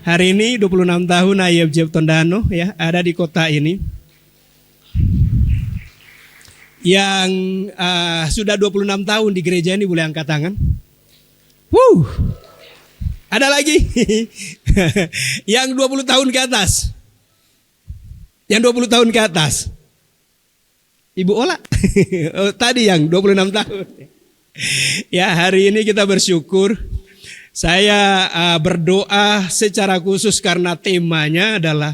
Hari ini 26 tahun IFJ Tondano ya, ada di kota ini. Yang sudah 26 tahun di gereja ini boleh angkat tangan. Ada lagi yang 20 tahun ke atas. Yang 20 tahun ke atas. Ibu Ola. Tadi yang 26 tahun. Ya, hari ini kita bersyukur. Saya berdoa secara khusus karena temanya adalah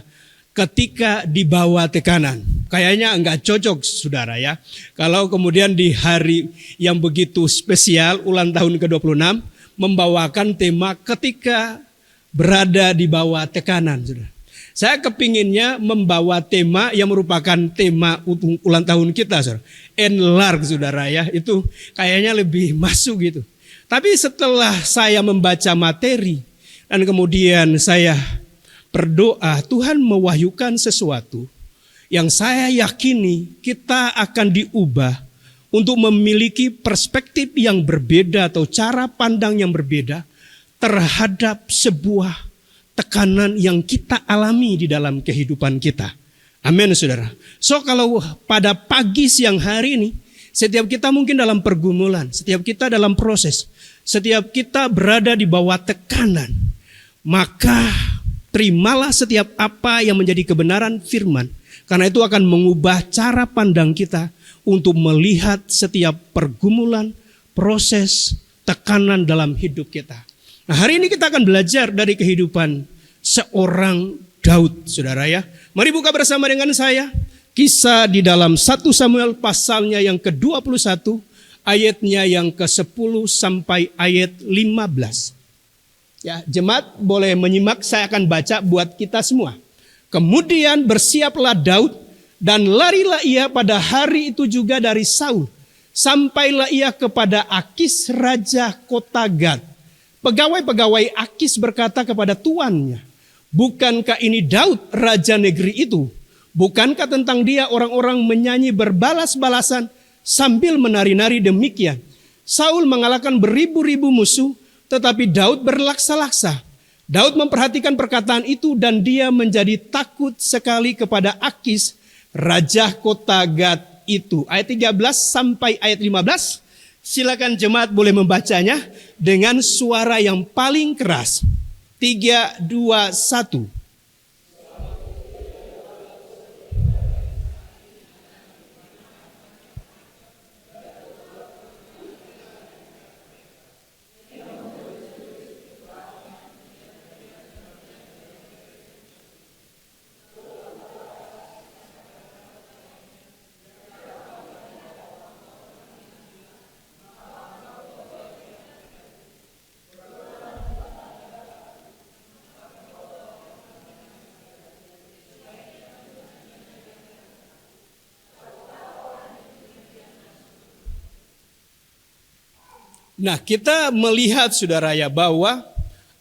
ketika di bawah tekanan. Kayaknya enggak cocok saudara ya. Kalau kemudian di hari yang begitu spesial ulang tahun ke-26 membawakan tema ketika berada di bawah tekanan. Saudara. Saya kepinginnya membawa tema yang merupakan tema ulang tahun kita. Saudara. Enlarge saudara ya. Itu kayaknya lebih masuk gitu. Tapi setelah saya membaca materi dan kemudian saya berdoa, Tuhan mewahyukan sesuatu yang saya yakini kita akan diubah untuk memiliki perspektif yang berbeda atau cara pandang yang berbeda terhadap sebuah tekanan yang kita alami di dalam kehidupan kita. Amin saudara. So kalau pada pagi siang hari ini, setiap kita mungkin dalam pergumulan, setiap kita dalam proses, setiap kita berada di bawah tekanan, maka terimalah setiap apa yang menjadi kebenaran firman. Karena itu akan mengubah cara pandang kita untuk melihat setiap pergumulan, proses, tekanan dalam hidup kita. Nah, hari ini kita akan belajar dari kehidupan seorang Daud, saudara ya. Mari buka bersama dengan saya. Kisah di dalam 1 Samuel pasalnya yang ke-21, ayatnya yang ke-10 sampai ayat 15. Ya, jemaat boleh menyimak, saya akan baca buat kita semua. Kemudian bersiaplah Daud dan larilah ia pada hari itu juga dari Saul. Sampailah ia kepada Akis raja kota Gad. Pegawai-pegawai Akis berkata kepada tuannya, "Bukankah ini Daud raja negeri itu? Bukankah tentang dia orang-orang menyanyi berbalas-balasan sambil menari-nari demikian? Saul mengalahkan beribu-ribu musuh, tetapi Daud berlaksa-laksa." Daud memperhatikan perkataan itu dan dia menjadi takut sekali kepada Akis, raja kota Gad itu. Ayat 13 sampai ayat 15. Silakan jemaat boleh membacanya dengan suara yang paling keras. 3, 2, 1. Nah, kita melihat saudara ya bahwa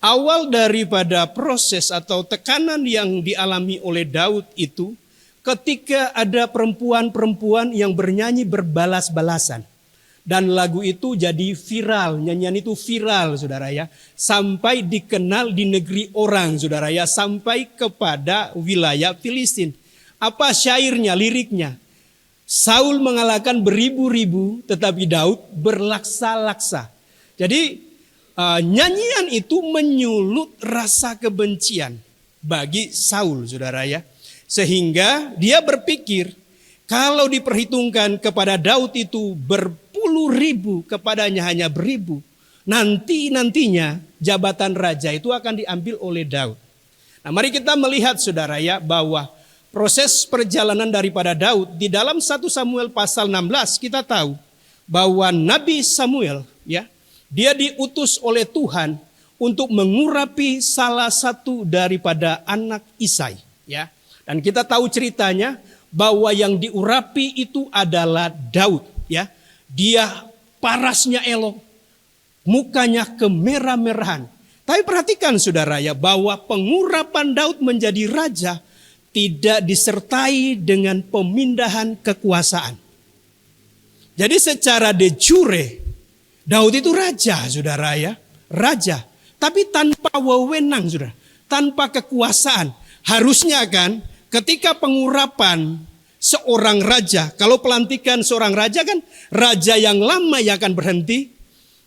awal daripada proses atau tekanan yang dialami oleh Daud itu ketika ada perempuan-perempuan yang bernyanyi berbalas-balasan. Dan lagu itu jadi viral, nyanyian itu viral saudara ya. Sampai dikenal di negeri orang saudara ya, sampai kepada wilayah Filistin. Apa syairnya, liriknya? Saul mengalahkan beribu-ribu, tetapi Daud berlaksa-laksa. Jadi nyanyian itu menyulut rasa kebencian bagi Saul, saudara ya. Sehingga dia berpikir kalau diperhitungkan kepada Daud itu berpuluh ribu, kepadanya hanya beribu. Nantinya jabatan raja itu akan diambil oleh Daud. Nah, mari kita melihat saudara ya bahwa proses perjalanan daripada Daud di dalam 1 Samuel pasal 16 kita tahu bahwa Nabi Samuel ya, dia diutus oleh Tuhan untuk mengurapi salah satu daripada anak Isai ya. Dan kita tahu ceritanya bahwa yang diurapi itu adalah Daud ya. Dia parasnya elok, mukanya kemerah-merahan. Tapi perhatikan saudara ya bahwa pengurapan Daud menjadi raja tidak disertai dengan pemindahan kekuasaan. Jadi secara de jure Daud itu raja saudara ya, raja. Tapi tanpa wewenang saudara, tanpa kekuasaan. Harusnya kan ketika pengurapan seorang raja, kalau pelantikan seorang raja kan raja yang lama yang akan berhenti,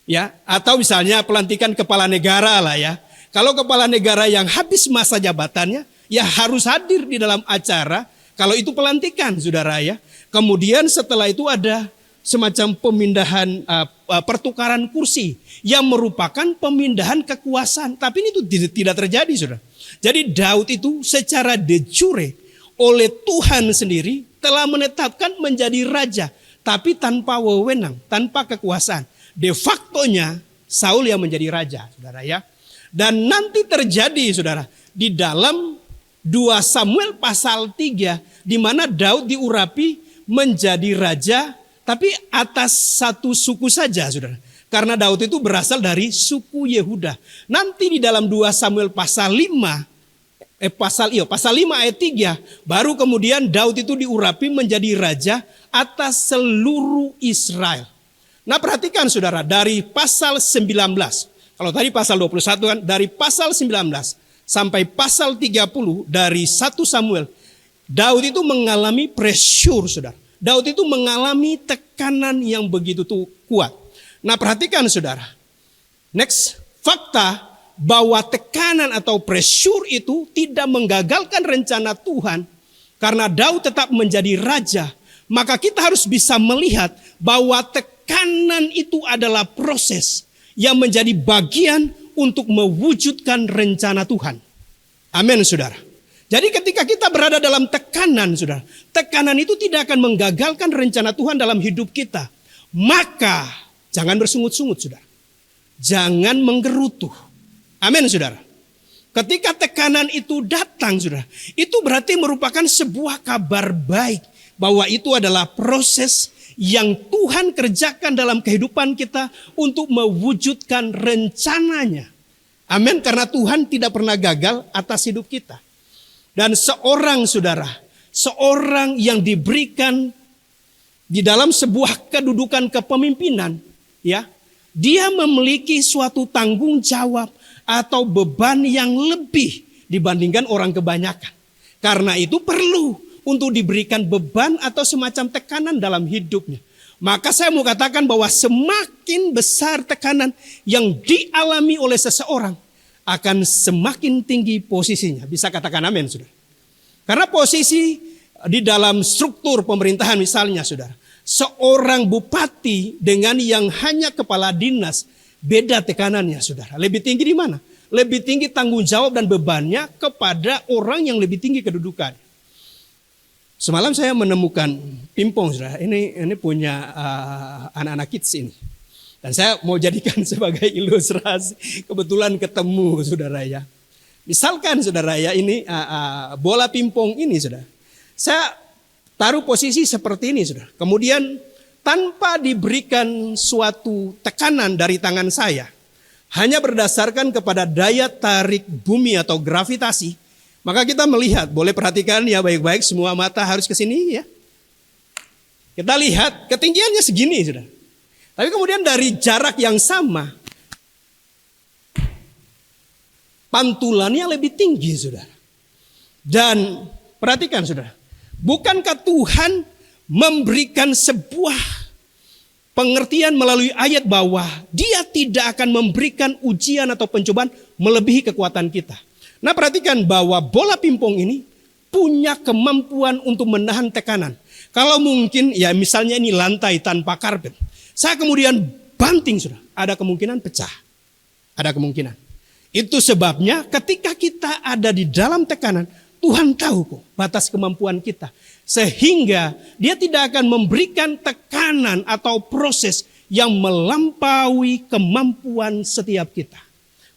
ya, atau misalnya pelantikan kepala negara lah ya. Kalau kepala negara yang habis masa jabatannya, ya harus hadir di dalam acara. Kalau itu pelantikan, saudara ya. Kemudian setelah itu ada semacam pemindahan pertukaran kursi yang merupakan pemindahan kekuasaan. Tapi ini itu tidak terjadi, saudara. Jadi Daud itu secara de jure oleh Tuhan sendiri telah menetapkan menjadi raja, tapi tanpa wewenang, tanpa kekuasaan. De factonya Saul yang menjadi raja, saudara ya. Dan nanti terjadi, saudara, di dalam 2 Samuel pasal 3, di mana Daud diurapi menjadi raja, tapi atas satu suku saja, saudara. Karena Daud itu berasal dari suku Yehuda. Nanti di dalam 2 Samuel pasal 5, pasal 5 ayat 3, baru kemudian Daud itu diurapi menjadi raja atas seluruh Israel. Nah perhatikan saudara, dari pasal 19, kalau tadi pasal 21 kan, dari pasal 19 sampai pasal 30 dari 1 Samuel, Daud itu mengalami pressure, saudara. Daud itu mengalami tekanan yang begitu kuat. Nah perhatikan saudara, next, fakta bahwa tekanan atau pressure itu tidak menggagalkan rencana Tuhan. Karena Daud tetap menjadi raja, maka kita harus bisa melihat bahwa tekanan itu adalah proses yang menjadi bagian untuk mewujudkan rencana Tuhan. Amin, saudara. Jadi ketika kita berada dalam tekanan, saudara, tekanan itu tidak akan menggagalkan rencana Tuhan dalam hidup kita. Maka jangan bersungut-sungut, saudara. Jangan menggerutu. Amin, saudara. Ketika tekanan itu datang, saudara, itu berarti merupakan sebuah kabar baik bahwa itu adalah proses yang Tuhan kerjakan dalam kehidupan kita untuk mewujudkan rencananya. Amin, karena Tuhan tidak pernah gagal atas hidup kita. Dan seorang saudara, seorang yang diberikan di dalam sebuah kedudukan kepemimpinan, ya, dia memiliki suatu tanggung jawab atau beban yang lebih dibandingkan orang kebanyakan. Karena itu perlu untuk diberikan beban atau semacam tekanan dalam hidupnya. Maka saya mau katakan bahwa semakin besar tekanan yang dialami oleh seseorang, akan semakin tinggi posisinya. Bisa katakan amin, saudara. Karena posisi di dalam struktur pemerintahan misalnya, saudara, seorang bupati dengan yang hanya kepala dinas, beda tekanannya, saudara. Lebih tinggi di mana? Lebih tinggi tanggung jawab dan bebannya kepada orang yang lebih tinggi kedudukan. Semalam saya menemukan pimpong, saudara. Ini punya anak-anak kids ini. Dan saya mau jadikan sebagai ilustrasi. Kebetulan ketemu, saudara ya. Misalkan, saudara ya, ini bola pimpong ini, saudara. Saya taruh posisi seperti ini, saudara. Kemudian tanpa diberikan suatu tekanan dari tangan saya, hanya berdasarkan kepada daya tarik bumi atau gravitasi, maka kita melihat, boleh perhatikan ya baik-baik, semua mata harus ke sini ya. Kita lihat ketinggiannya segini, saudara. Tapi kemudian dari jarak yang sama, pantulannya lebih tinggi, saudara. Dan perhatikan, saudara, bukankah Tuhan memberikan sebuah pengertian melalui ayat bahwa Dia tidak akan memberikan ujian atau pencobaan melebihi kekuatan kita. Nah perhatikan bahwa bola pimpong ini punya kemampuan untuk menahan tekanan. Kalau mungkin ya misalnya ini lantai tanpa karpet, saya kemudian banting, sudah ada kemungkinan pecah. Ada kemungkinan. Itu sebabnya ketika kita ada di dalam tekanan, Tuhan tahu kok batas kemampuan kita. Sehingga Dia tidak akan memberikan tekanan atau proses yang melampaui kemampuan setiap kita.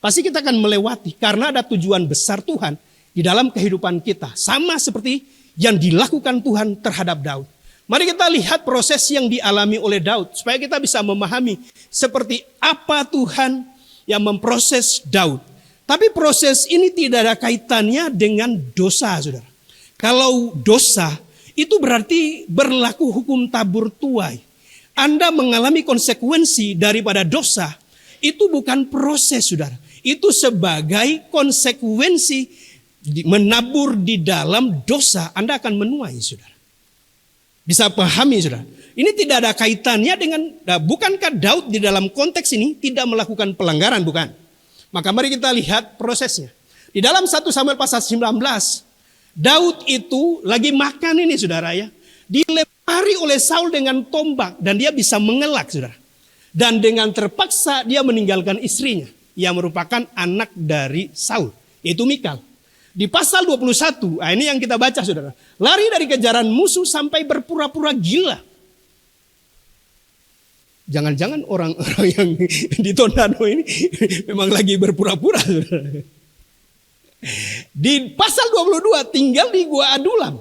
Pasti kita akan melewati karena ada tujuan besar Tuhan di dalam kehidupan kita. Sama seperti yang dilakukan Tuhan terhadap Daud. Mari kita lihat proses yang dialami oleh Daud. Supaya kita bisa memahami seperti apa Tuhan yang memproses Daud. Tapi proses ini tidak ada kaitannya dengan dosa, saudara. Kalau dosa itu berarti berlaku hukum tabur tuai. Anda mengalami konsekuensi daripada dosa. Itu bukan proses, saudara. Itu sebagai konsekuensi menabur di dalam dosa, Anda akan menuai, saudara. Bisa pahami, saudara? Ini tidak ada kaitannya dengan, bukankah Daud di dalam konteks ini tidak melakukan pelanggaran, bukan? Maka mari kita lihat prosesnya. Di dalam 1 Samuel pasal 19, Daud itu lagi makan ini, saudara ya. Dilempari oleh Saul dengan tombak dan dia bisa mengelak, saudara. Dan dengan terpaksa dia meninggalkan istrinya yang merupakan anak dari Saul, yaitu Mikal. Di pasal 21, ini yang kita baca, saudara. Lari dari kejaran musuh sampai berpura-pura gila. Jangan-jangan orang-orang yang di Tondano ini memang lagi berpura-pura, saudara. Di pasal 22 tinggal di Gua Adulam.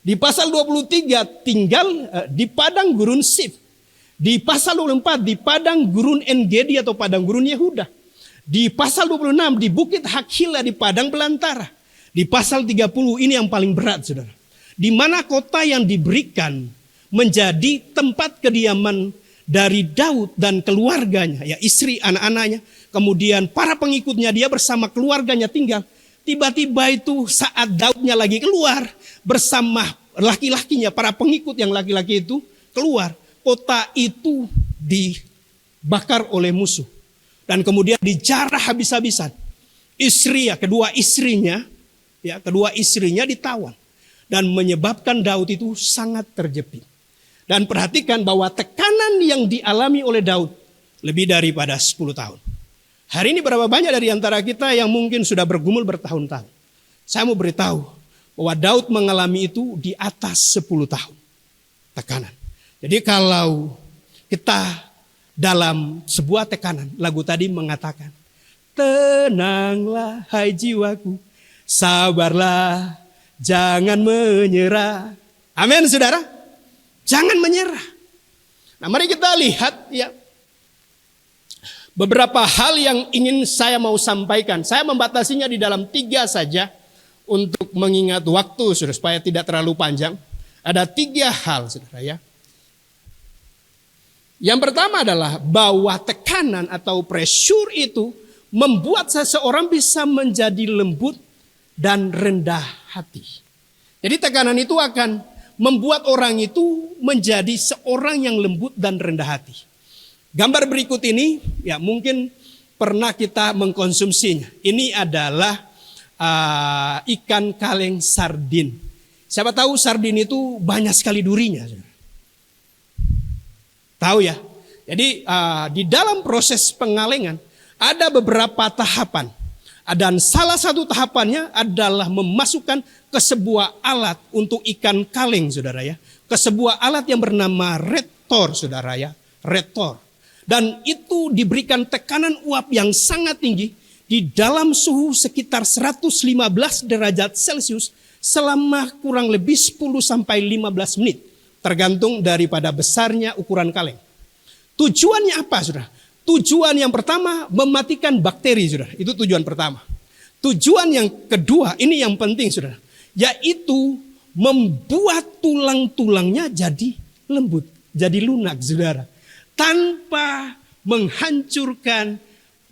Di pasal 23 tinggal di padang gurun Sif. Di pasal 24 di padang gurun En-Gedi atau padang gurun Yehuda. Di pasal 26 di bukit Hakhila di padang belantara. Di pasal 30 ini yang paling berat, saudara. Di mana kota yang diberikan menjadi tempat kediaman dari Daud dan keluarganya, ya istri, anak-anaknya. Kemudian para pengikutnya, dia bersama keluarganya tinggal. Tiba-tiba itu saat Daudnya lagi keluar bersama laki-lakinya, para pengikut yang laki-laki itu keluar. Kota itu dibakar oleh musuh. Dan kemudian dijarah habis-habisan. Istri, ya, kedua istrinya ditawan. Dan menyebabkan Daud itu sangat terjepit. Dan perhatikan bahwa tekanan yang dialami oleh Daud lebih daripada 10 tahun. Hari ini berapa banyak dari antara kita yang mungkin sudah bergumul bertahun-tahun. Saya mau beritahu bahwa Daud mengalami itu di atas 10 tahun. Tekanan. Jadi kalau kita dalam sebuah tekanan, lagu tadi mengatakan, tenanglah hai jiwaku, sabarlah, jangan menyerah. Amin, saudara. Jangan menyerah. Nah, mari kita lihat ya beberapa hal yang ingin saya mau sampaikan. Saya membatasinya di dalam 3 saja untuk mengingat waktu, saudara, supaya tidak terlalu panjang. Ada 3 hal, saudara ya. Yang pertama adalah bahwa tekanan atau pressure itu membuat seseorang bisa menjadi lembut dan rendah hati. Jadi tekanan itu akan membuat orang itu menjadi seorang yang lembut dan rendah hati. Gambar berikut ini ya mungkin pernah kita mengkonsumsinya. Ini adalah ikan kaleng sardin. Siapa tahu sardin itu banyak sekali durinya. Tahu ya? Jadi di dalam proses pengalengan ada beberapa tahapan. Dan salah satu tahapannya adalah memasukkan ke sebuah alat untuk ikan kaleng, saudara ya. Ke sebuah alat yang bernama retor, saudara ya. Retor. Dan itu diberikan tekanan uap yang sangat tinggi di dalam suhu sekitar 115 derajat Celcius selama kurang lebih 10 sampai 15 menit. Tergantung daripada besarnya ukuran kaleng. Tujuannya apa, saudara? Tujuan yang pertama mematikan bakteri, saudara. Itu tujuan pertama. Tujuan yang kedua, ini yang penting, saudara. Yaitu membuat tulang-tulangnya jadi lembut, jadi lunak, saudara. Tanpa menghancurkan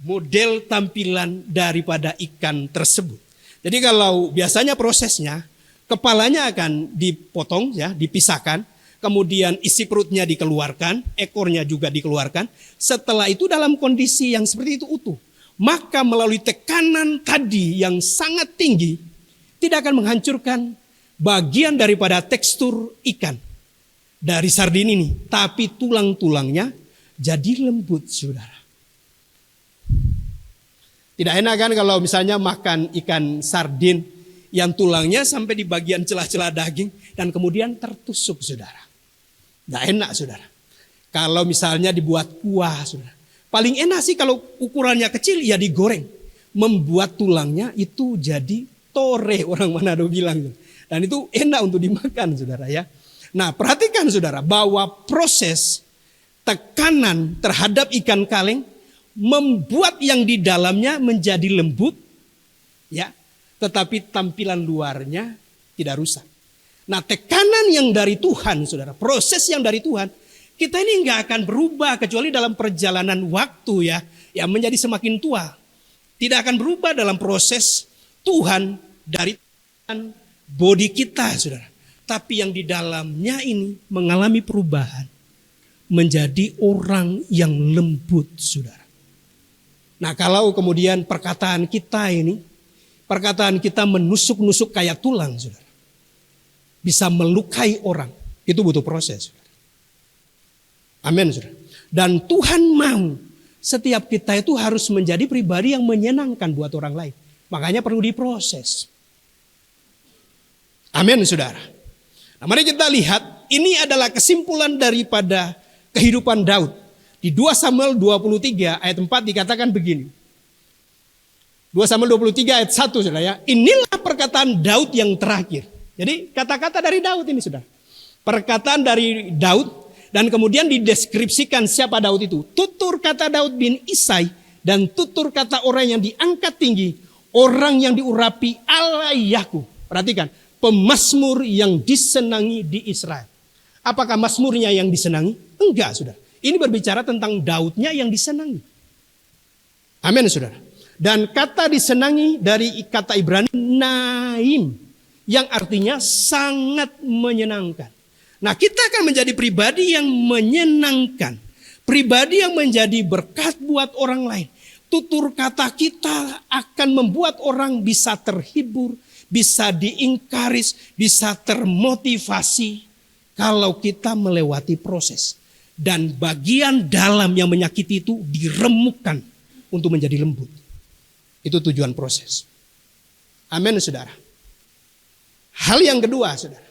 model tampilan daripada ikan tersebut. Jadi kalau biasanya prosesnya, kepalanya akan dipotong, ya, dipisahkan. Kemudian isi perutnya dikeluarkan, ekornya juga dikeluarkan. Setelah itu dalam kondisi yang seperti itu utuh. Maka melalui tekanan tadi yang sangat tinggi, tidak akan menghancurkan bagian daripada tekstur ikan dari sardin ini. Tapi tulang-tulangnya jadi lembut, saudara. Tidak enak kan kalau misalnya makan ikan sardin yang tulangnya sampai di bagian celah-celah daging dan kemudian tertusuk, saudara. Tidak enak, saudara. Kalau misalnya dibuat kuah, saudara. Paling enak sih kalau ukurannya kecil ya digoreng. Membuat tulangnya itu jadi tore, orang Manado bilang. Dan itu enak untuk dimakan, saudara ya. Nah, perhatikan, saudara, bahwa proses tekanan terhadap ikan kaleng membuat yang di dalamnya menjadi lembut, ya, tetapi tampilan luarnya tidak rusak. Nah, tekanan yang dari Tuhan, saudara, proses yang dari Tuhan, kita ini nggak akan berubah kecuali dalam perjalanan waktu, ya menjadi semakin tua. Tidak akan berubah dalam proses Tuhan dari body kita, saudara. Tapi yang di dalamnya ini mengalami perubahan. Menjadi orang yang lembut, saudara. Nah, kalau kemudian perkataan kita menusuk-nusuk kayak tulang, saudara. Bisa melukai orang. Itu butuh proses, saudara. Amin, saudara. Dan Tuhan mau setiap kita itu harus menjadi pribadi yang menyenangkan buat orang lain. Makanya perlu diproses. Amin, saudara. Nah, mari kita lihat, ini adalah kesimpulan daripada kehidupan Daud. Di 2 Samuel 23 ayat 4 dikatakan begini. 2 Samuel 23 ayat 1, saudara ya. Inilah perkataan Daud yang terakhir. Jadi kata-kata dari Daud ini, saudara. Perkataan dari Daud. Dan kemudian dideskripsikan siapa Daud itu. Tutur kata Daud bin Isai dan tutur kata orang yang diangkat tinggi. Orang yang diurapi Allah Yakub. Perhatikan, pemazmur yang disenangi di Israel. Apakah mazmurnya yang disenangi? Enggak, saudara. Ini berbicara tentang Daudnya yang disenangi. Amin, saudara. Dan kata disenangi dari kata Ibrani naim. Yang artinya sangat menyenangkan. Nah, kita akan menjadi pribadi yang menyenangkan. Pribadi yang menjadi berkat buat orang lain. Tutur kata kita akan membuat orang bisa terhibur, bisa diingkaris, bisa termotivasi. Kalau kita melewati proses. Dan bagian dalam yang menyakiti itu diremukkan untuk menjadi lembut. Itu tujuan proses. Amin, saudara. Hal yang kedua, saudara.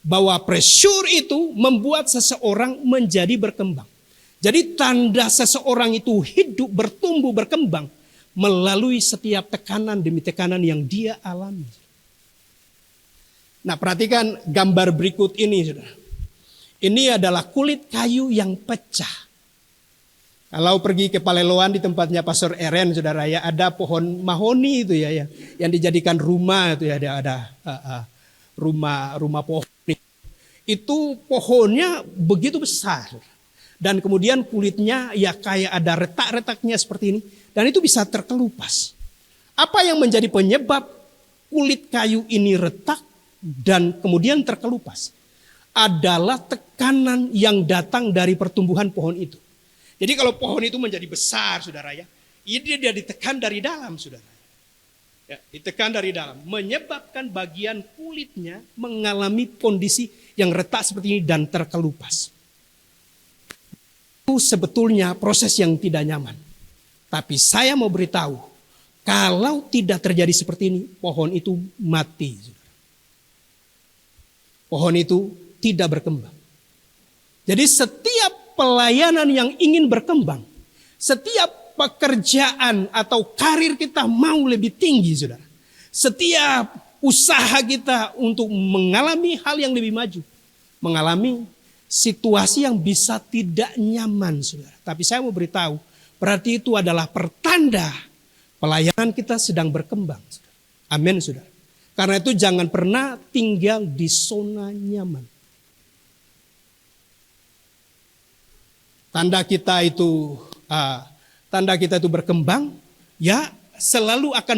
Bahwa pressure itu membuat seseorang menjadi berkembang. Jadi tanda seseorang itu hidup, bertumbuh, berkembang melalui setiap tekanan demi tekanan yang dia alami. Nah, perhatikan gambar berikut ini, saudara. Ini adalah kulit kayu yang pecah. Kalau pergi ke Paleloan di tempatnya Pastor Eren, saudara ya, ada pohon mahoni itu ya, yang dijadikan rumah itu ya, ada rumah pohon. Itu pohonnya begitu besar. Dan kemudian kulitnya ya kayak ada retak-retaknya seperti ini. Dan itu bisa terkelupas. Apa yang menjadi penyebab kulit kayu ini retak dan kemudian terkelupas? Adalah tekanan yang datang dari pertumbuhan pohon itu. Jadi kalau pohon itu menjadi besar, saudara ya, ini dia ditekan dari dalam, saudara. Ya, ditekan dari dalam, menyebabkan bagian kulitnya mengalami kondisi yang retak seperti ini dan terkelupas. Itu sebetulnya proses yang tidak nyaman. Tapi saya mau beritahu, kalau tidak terjadi seperti ini, pohon itu mati. Pohon itu tidak berkembang. Jadi setiap pelayanan yang ingin berkembang, setiap pekerjaan atau karir kita mau lebih tinggi, saudara. Setiap usaha kita untuk mengalami hal yang lebih maju, mengalami situasi yang bisa tidak nyaman, saudara. Tapi saya mau beritahu, berarti itu adalah pertanda pelayanan kita sedang berkembang. Saudara. Amin, saudara. Karena itu jangan pernah tinggal di zona nyaman. Tanda kita itu berkembang, ya selalu akan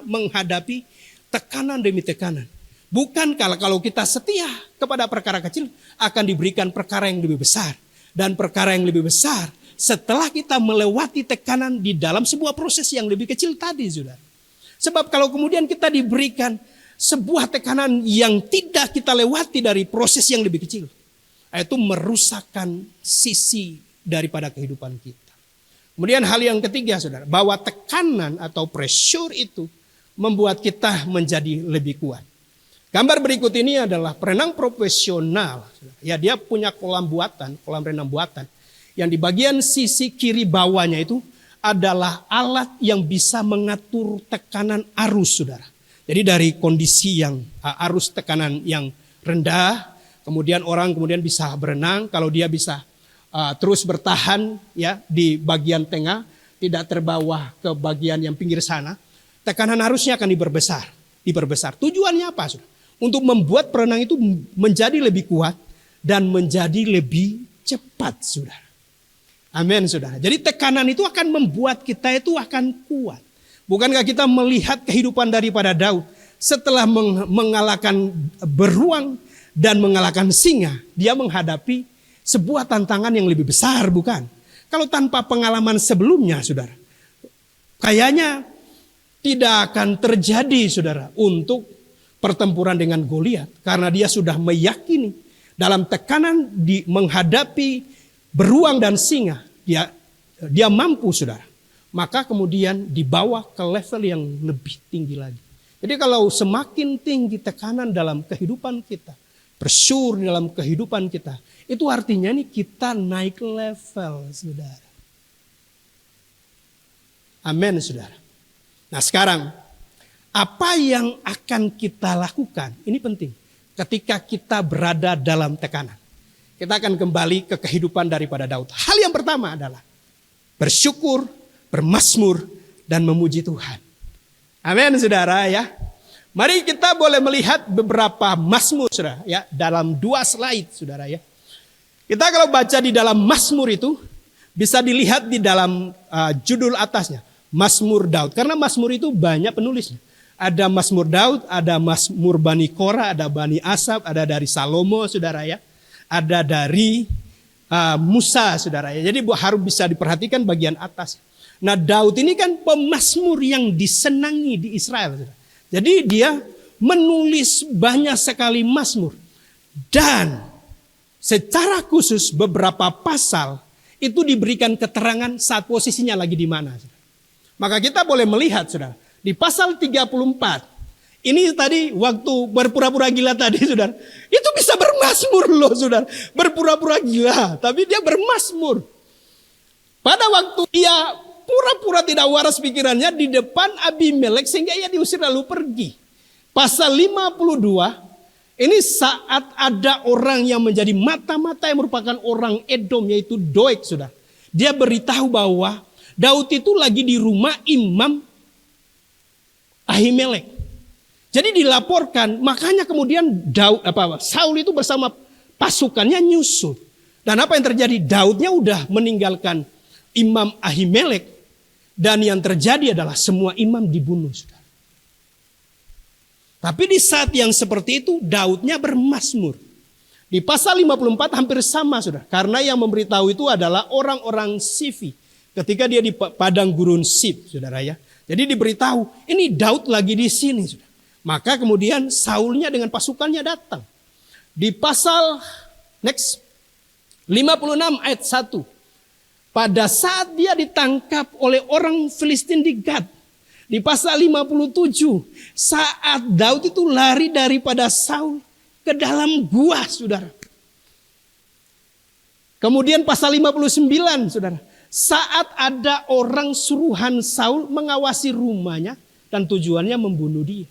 menghadapi tekanan demi tekanan. Bukan kalau kita setia kepada perkara kecil, akan diberikan perkara yang lebih besar. Dan perkara yang lebih besar setelah kita melewati tekanan di dalam sebuah proses yang lebih kecil tadi, saudara. Sebab kalau kemudian kita diberikan sebuah tekanan yang tidak kita lewati dari proses yang lebih kecil, itu merusakkan sisi daripada kehidupan kita. Kemudian hal yang ketiga, saudara, bahwa tekanan atau pressure itu membuat kita menjadi lebih kuat. Gambar berikut ini adalah perenang profesional. Ya, dia punya kolam renang buatan. Yang di bagian sisi kiri bawahnya itu adalah alat yang bisa mengatur tekanan arus, saudara. Jadi dari kondisi yang arus tekanan yang rendah, kemudian orang bisa berenang. Kalau dia bisa terus bertahan ya di bagian tengah, tidak terbawa ke bagian yang pinggir sana, tekanan arusnya akan diperbesar. Tujuannya apa, saudara? Untuk membuat perenang itu menjadi lebih kuat dan menjadi lebih cepat, saudara. Amin, saudara. Jadi tekanan itu akan membuat kita itu akan kuat. Bukankah kita melihat kehidupan daripada Daud setelah mengalahkan beruang dan mengalahkan singa, dia menghadapi sebuah tantangan yang lebih besar, bukan? Kalau tanpa pengalaman sebelumnya, saudara, kayaknya tidak akan terjadi, saudara, untuk pertempuran dengan Goliat. Karena dia sudah meyakini dalam tekanan menghadapi beruang dan singa, dia mampu, saudara. Maka kemudian dibawa ke level yang lebih tinggi lagi. Jadi kalau semakin tinggi tekanan dalam kehidupan kita, pressure dalam kehidupan kita, itu artinya nih kita naik level, saudara. Amin, saudara. Nah sekarang, apa yang akan kita lakukan? Ini penting. Ketika kita berada dalam tekanan. Kita akan kembali ke kehidupan daripada Daud. Hal yang pertama adalah bersyukur, bermazmur, dan memuji Tuhan. Amin, saudara ya. Mari kita boleh melihat beberapa mazmur, saudara ya, dalam 2 slide, saudara ya. Kita kalau baca di dalam mazmur itu bisa dilihat di dalam judul atasnya, Mazmur Daud. Karena mazmur itu banyak penulisnya. Ada mazmur Daud, ada mazmur Bani Korah, ada Bani Asaf, ada dari Salomo, saudara ya. Ada dari Musa, saudara ya. Jadi harus bisa diperhatikan bagian atas. Nah Daud ini kan pemazmur yang disenangi di Israel. Jadi dia menulis banyak sekali mazmur. Dan secara khusus beberapa pasal itu diberikan keterangan saat posisinya lagi di mana. Maka kita boleh melihat, saudara, di pasal 34. Ini tadi waktu berpura-pura gila tadi, saudara. Itu bisa bermazmur loh, saudara. Berpura-pura gila, tapi dia bermazmur. Pada waktu ia pura-pura tidak waras pikirannya di depan Abimelek sehingga ia diusir lalu pergi. Pasal 52, ini saat ada orang yang menjadi mata-mata yang merupakan orang Edom yaitu Doeg, saudara. Dia beritahu bahwa Daud itu lagi di rumah Imam Ahimelek. Jadi dilaporkan, makanya kemudian Saul itu bersama pasukannya nyusul. Dan apa yang terjadi? Daudnya udah meninggalkan Imam Ahimelek. Dan yang terjadi adalah semua imam dibunuh, saudara. Tapi di saat yang seperti itu Daudnya bermazmur. Di pasal 54 hampir sama, saudara. Karena yang memberitahu itu adalah orang-orang Sifi. Ketika dia di padang gurun Sif, saudara ya. Jadi diberitahu, ini Daud lagi di sini, saudara. Maka kemudian Saulnya dengan pasukannya datang. Di pasal 56 ayat 1. Pada saat dia ditangkap oleh orang Filistin di Gad. Di pasal 57. Saat Daud itu lari daripada Saul ke dalam gua, saudara. Kemudian pasal 59, saudara. Saat ada orang suruhan Saul mengawasi rumahnya dan tujuannya membunuh dia.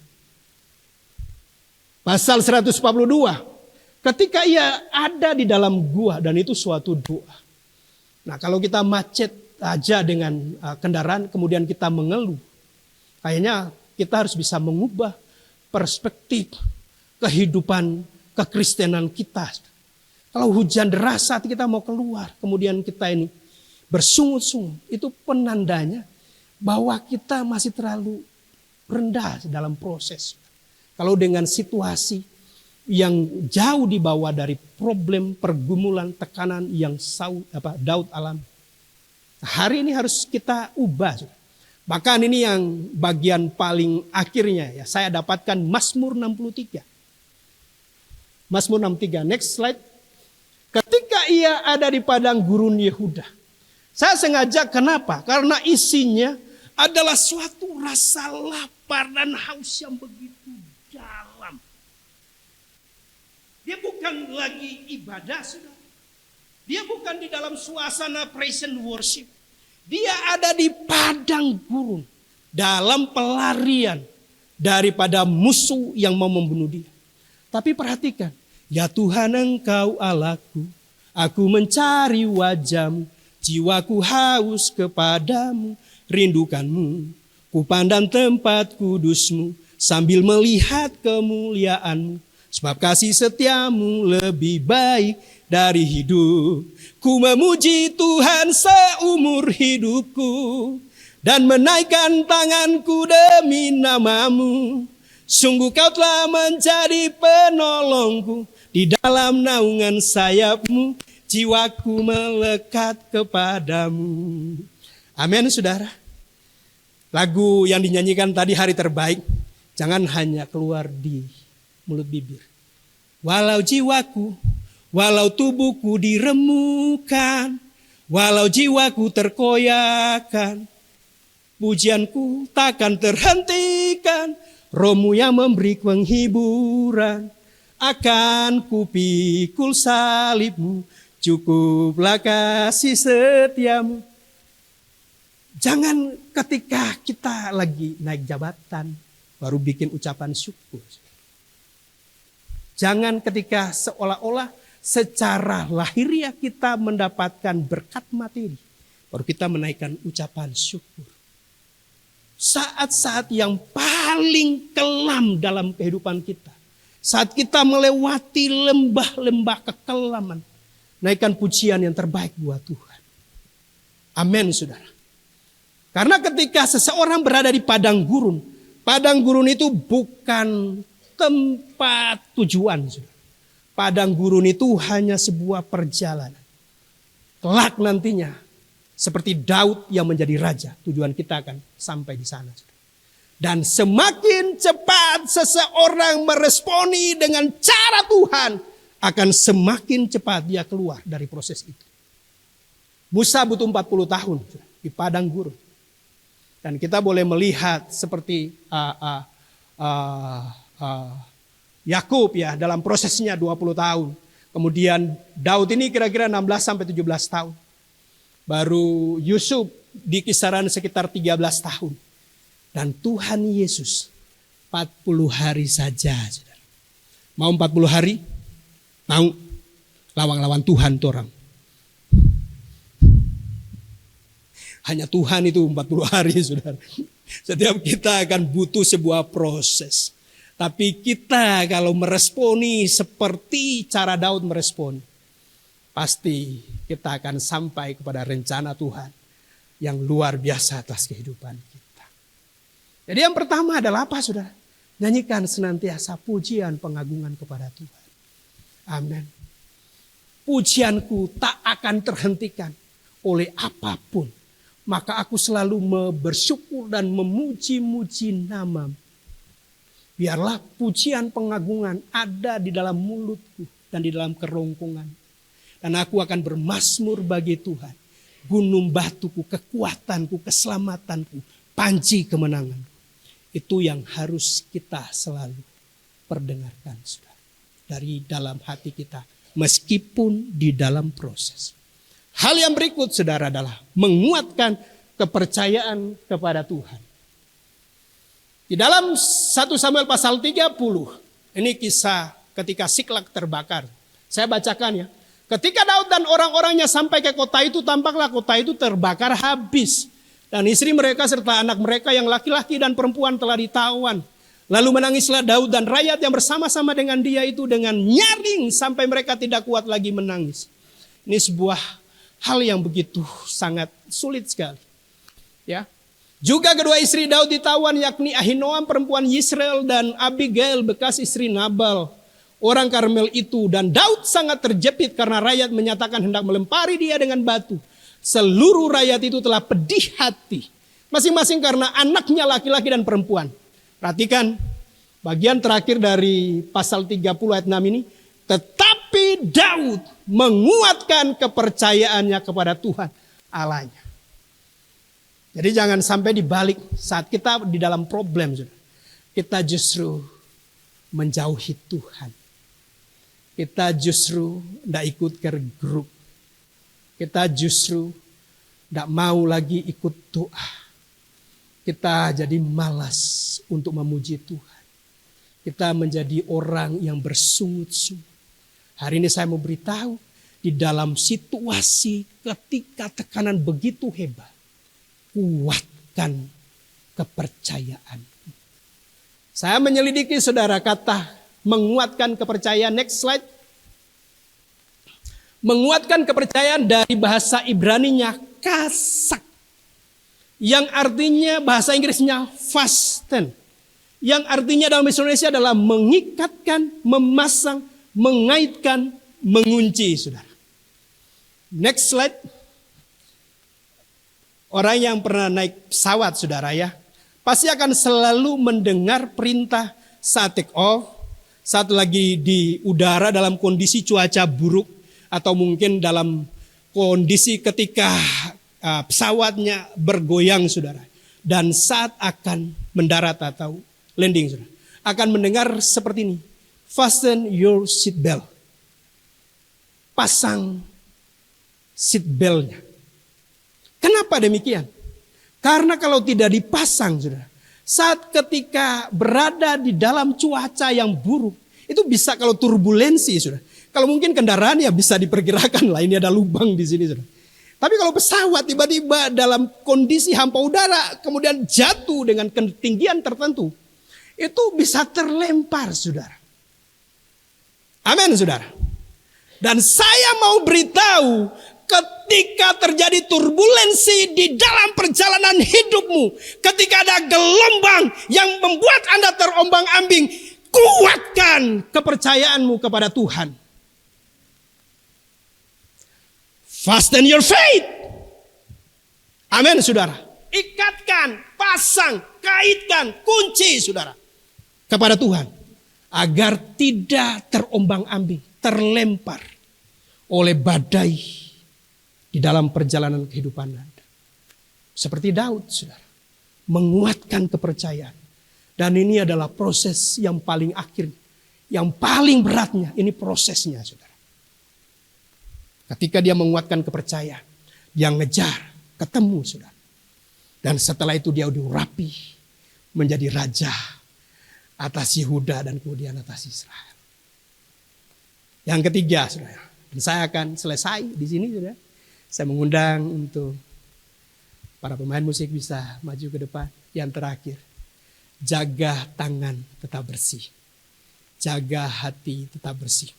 Pasal 142. Ketika ia ada di dalam gua dan itu suatu doa. Nah kalau kita macet aja dengan kendaraan kemudian kita mengeluh. Kayaknya kita harus bisa mengubah perspektif kehidupan kekristenan kita. Kalau hujan deras saat kita mau keluar. Kemudian kita ini bersungut-sungut. Itu penandanya bahwa kita masih terlalu rendah dalam proses. Kalau dengan situasi yang jauh di bawah dari problem, pergumulan, tekanan yang Daud alami. Hari ini harus kita ubah. Bahkan ini yang bagian paling akhirnya ya, saya dapatkan Mazmur 63. Mazmur 63, next slide. Ketika ia ada di padang gurun Yehuda. Saya sengaja kenapa? Karena isinya adalah suatu rasa lapar dan haus yang begitu dalam. Dia bukan lagi ibadah, saudara. Dia bukan di dalam suasana praise and worship. Dia ada di padang gurun. Dalam pelarian daripada musuh yang mau membunuh dia. Tapi perhatikan. Ya Tuhan Engkau Allahku. Aku mencari wajah-Mu. Jiwaku haus kepadamu. Rindukanmu. Ku pandang tempat kudus-Mu. Sambil melihat kemuliaan-Mu. Sebab kasih setiamu lebih baik dari hidup. Ku memuji Tuhan seumur hidupku. dan menaikkan tanganku demi namamu. Sungguh kau telah menjadi penolongku, di dalam naungan sayapmu jiwaku melekat kepadamu. Amin saudara. Lagu yang dinyanyikan tadi Hari Terbaik, jangan hanya keluar di mulut bibir. Walau jiwaku, walau tubuhku diremukan, walau jiwaku terkoyakkan, pujianku takkan terhentikan. Rohmu yang memberi penghiburan, akan kupikul salibmu, cukuplah kasih setiamu. Jangan ketika kita lagi naik jabatan baru bikin ucapan syukur. Jangan ketika seolah-olah secara lahiriah kita mendapatkan berkat materi baru kita menaikkan ucapan syukur. Saat-saat yang paling kelam dalam kehidupan kita, saat kita melewati lembah-lembah kekelaman, naikkan pujian yang terbaik buat Tuhan. Amin saudara. Karena ketika seseorang berada di padang gurun itu bukan tempat tujuan. Saudara. Padang gurun itu hanya sebuah perjalanan. Kelak nantinya seperti Daud yang menjadi raja, tujuan kita akan sampai di sana. Dan semakin cepat seseorang meresponi dengan cara Tuhan, akan semakin cepat dia keluar dari proses itu. Musa butuh 40 tahun di padang gurun. Dan kita boleh melihat seperti Yakub ya dalam prosesnya 20 tahun. Kemudian Daud ini kira-kira 16 sampai 17 tahun. Baru Yusuf di kisaran sekitar 13 tahun. Dan Tuhan Yesus 40 hari saja. Saudara. Mau 40 hari? Mau lawan-lawan Tuhan tuh orang. Hanya Tuhan itu 40 hari saudara. Setiap kita akan butuh sebuah proses. Tapi kita kalau meresponi seperti cara Daud meresponi. Pasti kita akan sampai kepada rencana Tuhan yang luar biasa atas kehidupan kita. Jadi yang pertama adalah apa saudara? Nyanyikan senantiasa pujian pengagungan kepada Tuhan. Amin. Pujianku tak akan terhentikan oleh apapun. Maka aku selalu bersyukur dan memuji-muji nama-Mu. Biarlah pujian pengagungan ada di dalam mulutku dan di dalam kerongkongan. Dan aku akan bermazmur bagi Tuhan. Gunung batuku, kekuatanku, keselamatanku, panji kemenangan. Itu yang harus kita selalu perdengarkan saudara. Dari dalam hati kita. Meskipun di dalam proses. Hal yang berikut saudara adalah menguatkan kepercayaan kepada Tuhan. Di dalam 1 Samuel pasal 30. Ini kisah ketika Siklak terbakar. Saya bacakan ya. Ketika Daud dan orang-orangnya sampai ke kota itu, tampaklah kota itu terbakar habis. Dan istri mereka serta anak mereka yang laki-laki dan perempuan telah ditawan. Lalu menangislah Daud dan rakyat yang bersama-sama dengan dia itu dengan nyaring sampai mereka tidak kuat lagi menangis. Ini sebuah hal yang begitu sangat sulit sekali. Ya. Juga kedua istri Daud ditawan yakni Ahinoam perempuan Yisrael dan Abigail bekas istri Nabal. Orang Karmel itu dan Daud sangat terjepit karena rakyat menyatakan hendak melempari dia dengan batu. Seluruh rakyat itu telah pedih hati. Masing-masing karena anaknya laki-laki dan perempuan. Perhatikan bagian terakhir dari pasal 30 ayat 6 ini. Tetapi Daud menguatkan kepercayaannya kepada Tuhan Allahnya. Jadi jangan sampai dibalik saat kita di dalam problem. Kita justru menjauhi Tuhan. Kita justru tidak ikut ke grup. Kita justru tidak mau lagi ikut doa. Kita jadi malas untuk memuji Tuhan. Kita menjadi orang yang bersungut-sungut. Hari ini saya mau beritahu, di dalam situasi ketika tekanan begitu hebat, kuatkan kepercayaan. Saya menyelidiki saudara kata menguatkan kepercayaan. Next slide. Menguatkan kepercayaan dari bahasa Ibraninya kasak. Yang artinya bahasa Inggrisnya fasten. Yang artinya dalam bahasa Indonesia adalah mengikatkan, memasang, mengaitkan, mengunci, saudara. Next slide. Orang yang pernah naik pesawat, saudara ya, pasti akan selalu mendengar perintah saat take off, saat lagi di udara dalam kondisi cuaca buruk, atau mungkin dalam kondisi ketika pesawatnya bergoyang, saudara. Dan saat akan mendarat atau landing, saudara, akan mendengar seperti ini. Fasten your seat belt. Pasang seat beltnya. Kenapa demikian? Karena kalau tidak dipasang, saudara, saat ketika berada di dalam cuaca yang buruk, itu bisa kalau turbulensi, saudara. Kalau mungkin kendaraan ya bisa diperkirakan lah, ini ada lubang di sini, saudara. Tapi kalau pesawat tiba-tiba dalam kondisi hampa udara, kemudian jatuh dengan ketinggian tertentu, itu bisa terlempar, saudara. Amin, saudara. Dan saya mau beritahu, ketika terjadi turbulensi di dalam perjalanan hidupmu, ketika ada gelombang yang membuat Anda terombang-ambing, kuatkan kepercayaanmu kepada Tuhan. Fasten your faith. Amin, saudara. Ikatkan, pasang, kaitkan, kunci, saudara, kepada Tuhan. Agar tidak terombang-ambing, terlempar oleh badai di dalam perjalanan kehidupan Anda. Seperti Daud, saudara. Menguatkan kepercayaan. Dan ini adalah proses yang paling akhir. Yang paling beratnya, ini prosesnya, saudara. Ketika dia menguatkan kepercayaan, dia ngejar, ketemu, saudara. Dan setelah itu dia diurapi menjadi raja atas Yehuda dan kemudian atas Israel. Yang ketiga, saudara. Dan saya akan selesai di sini, saudara. Saya mengundang untuk para pemain musik bisa maju ke depan. Yang terakhir, jaga tangan tetap bersih. Jaga hati tetap bersih.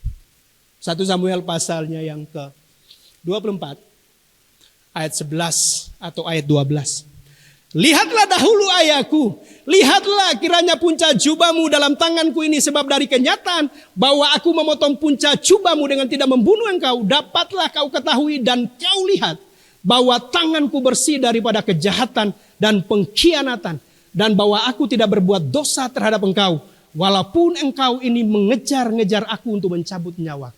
1 Samuel pasalnya yang ke-24 ayat 11 atau ayat 12. Lihatlah dahulu ayahku, lihatlah kiranya punca jubahmu dalam tanganku ini, sebab dari kenyataan bahwa aku memotong punca jubahmu dengan tidak membunuh engkau, dapatlah kau ketahui dan kau lihat bahwa tanganku bersih daripada kejahatan dan pengkhianatan, dan bahwa aku tidak berbuat dosa terhadap engkau, walaupun engkau ini mengejar-ngejar aku untuk mencabut nyawa.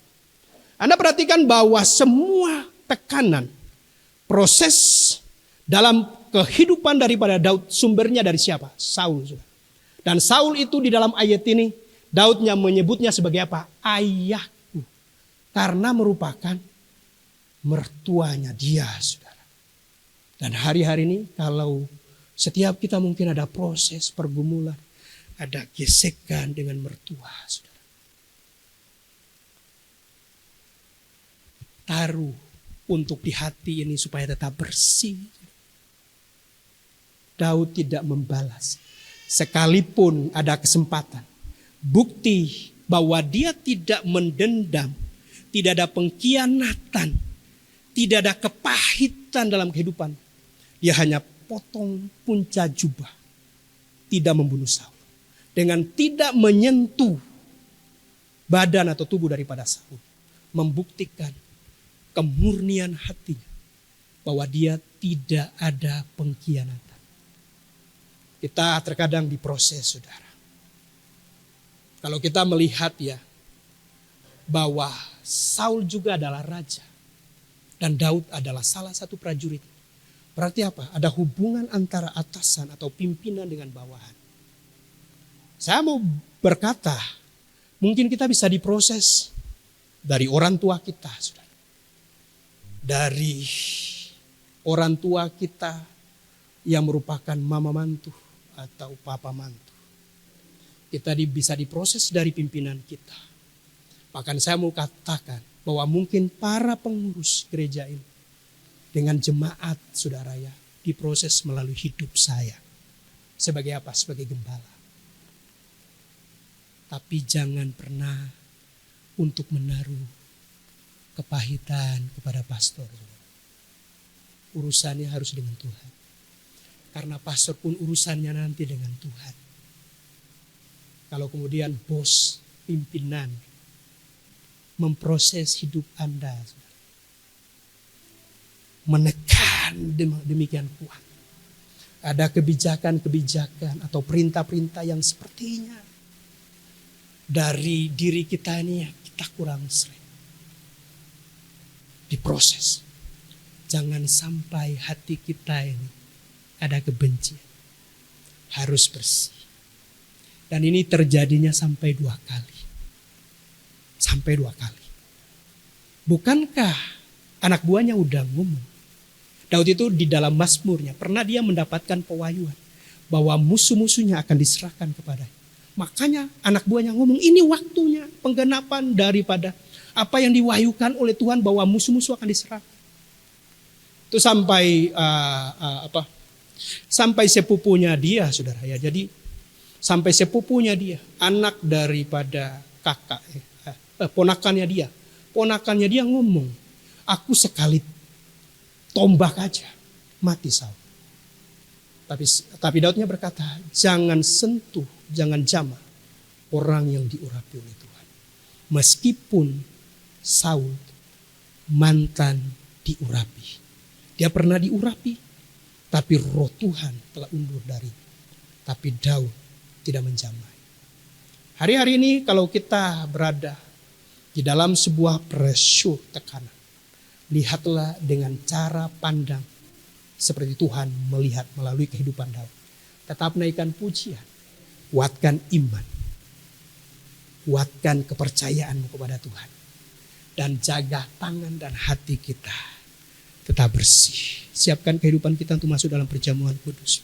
Anda perhatikan bahwa semua tekanan, proses dalam kehidupan daripada Daud sumbernya dari siapa? Saul. Dan Saul itu di dalam ayat ini, Daudnya menyebutnya sebagai apa? Ayahku. Karena merupakan mertuanya dia, saudara. Dan hari-hari ini kalau setiap kita mungkin ada proses pergumulan, ada gesekan dengan mertua, saudara. Taruh untuk di hati ini supaya tetap bersih. Daud tidak membalas. Sekalipun ada kesempatan. Bukti bahwa dia tidak mendendam. Tidak ada pengkhianatan. Tidak ada kepahitan dalam kehidupan. Dia hanya potong punca jubah. Tidak membunuh Saul. Dengan tidak menyentuh badan atau tubuh daripada Saul. Membuktikan kemurnian hatinya. Bahwa dia tidak ada pengkhianatan. Kita terkadang diproses, saudara. Kalau kita melihat ya, bahwa Saul juga adalah raja. Dan Daud adalah salah satu prajurit. Berarti apa? Ada hubungan antara atasan atau pimpinan dengan bawahan. Saya mau berkata, mungkin kita bisa diproses dari orang tua kita, saudara. Dari orang tua kita yang merupakan mama mantu atau papa mantu. Kita bisa diproses dari pimpinan kita. Bahkan saya mau katakan bahwa mungkin para pengurus gereja ini dengan jemaat, saudara ya, diproses melalui hidup saya. Sebagai apa? Sebagai gembala. Tapi jangan pernah untuk menaruh kepahitan kepada pastor. Urusannya harus dengan Tuhan. Karena pastor pun urusannya nanti dengan Tuhan. Kalau kemudian bos, pimpinan memproses hidup Anda, menekan demikian kuat, ada kebijakan-kebijakan atau perintah-perintah yang sepertinya dari diri kita ini kita kurang sering diproses. Jangan sampai hati kita ini ada kebencian. Harus bersih. Dan ini terjadinya sampai 2 kali. Sampai 2 kali. Bukankah anak buahnya udah ngomong? Daud itu di dalam Mazmurnya pernah dia mendapatkan pewahyuan bahwa musuh-musuhnya akan diserahkan kepadanya. Makanya anak buahnya ngomong, ini waktunya penggenapan daripada apa yang diwahyukan oleh Tuhan bahwa musuh-musuh akan diserahkan. Itu sampai sampai sepupunya dia, saudara ya. Jadi sampai sepupunya dia, anak daripada kakak, ponakannya dia ngomong, aku sekali tombak aja mati Saul. Tapi Daudnya berkata, jangan sentuh, jangan jamah orang yang diurapi oleh Tuhan. Meskipun Saul mantan diurapi, dia pernah diurapi, tapi roh Tuhan telah undur dari. Tapi Daud tidak menjamah. Hari-hari ini kalau kita berada di dalam sebuah pressure tekanan, lihatlah dengan cara pandang seperti Tuhan melihat melalui kehidupan Daud. Tetap naikkan pujian, kuatkan iman, kuatkan kepercayaanmu kepada Tuhan, dan jaga tangan dan hati kita tetap bersih. Siapkan kehidupan kita untuk masuk dalam perjamuan kudus.